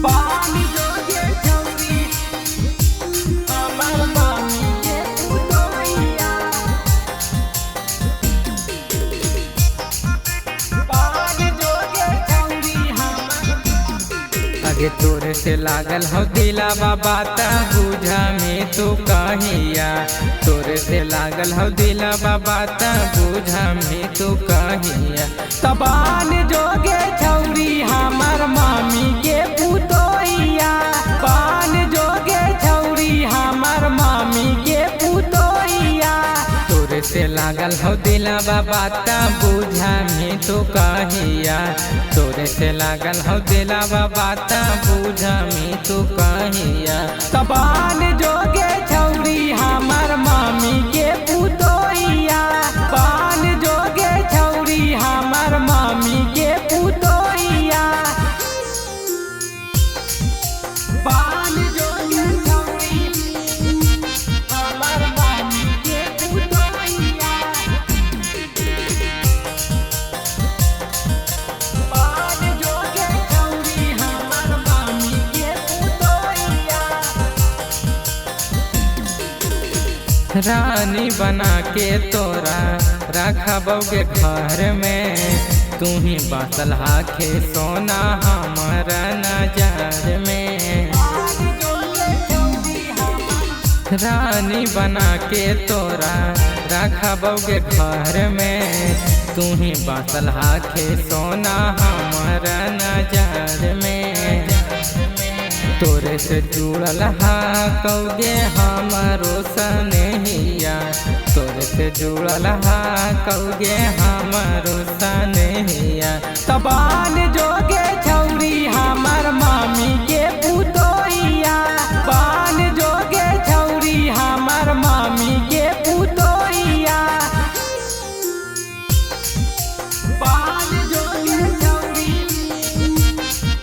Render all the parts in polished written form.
पानी जोगे छौरी हमर मामी के पुतोहिया। पानी जोगे छौरी हमर। आगे तोरे से लागल हो दिलावा बाता बुझा में तू कहिया। तोरे से लागल हो दिलावा बाता बुझा में तू कहिया। तबान जोगे छौरी हमर मामी के पुतोहिया। पान जोगे छौरी हमर मामी के पुतोहिया। तोरे से लागल हो दिलावा बाता बुझा में तू कहिया। तोरे से लागल हो दिलावा बाता बुझा में तू कहिया। तबान जोगे छौरी हमर मामी के पुतोहिया। पान जोगे छौरी हमर मामी के पुतोहिया। पान जोगे छौरी हमर मामी के पुतोहिया। पान जोगे छौरी हमर मामी के पुतोहिया। रानी बना के तोरा रखबोगे घर में। तू ही बसल हाखे सोना हमारा नजर में। रानी बना के तोरा रखबोगे घर में। तू ही बसल हाखे सोना हमारा नजर में। तोरे से जुड़ल हा कौगे हमारो सनेहिया। तोरे से जुड़ल हा कौगे हमारो सनेहिया। तबान जोगे छौरी हमर मामी के पुतोहिया। पान जोगे छौरी हमर मामी के पुतोहिया। पान जोगे छौरी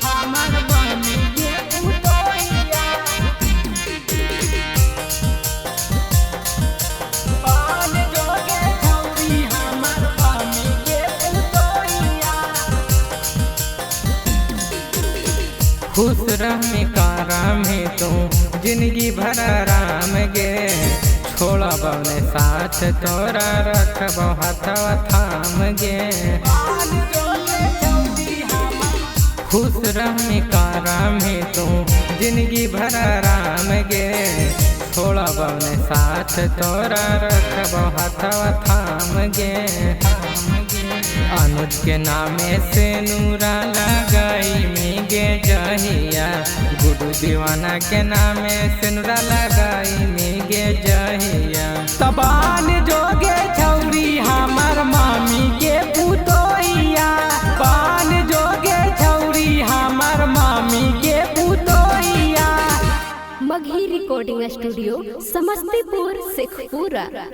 हमर मामी के पुतोहिया। पान जोगे छौरी हमर मामी के पुतोहिया। खुश रहमी कारा में तू जिंदगी भर आराम गे। छोड़ा बने साथ तोरा रखबो हथवा थाम गे। खुश रहमी कारा में तू जिंदगी भर आराम गे। छोड़ा बने साथ तोरा रखबो हथवा थाम गे। अनुज के नामे से नूरा लगाई मिगे जहिया। गुडू दीवाना के नामे से नूरा लगाई मिगे जहिया। तबान जोगे छौरी हमर मामी के पुतोहिया। पान जोगे छौरी हमर मामी के पुतोहिया। Magahi recording studio Samastipur Sheikhpura.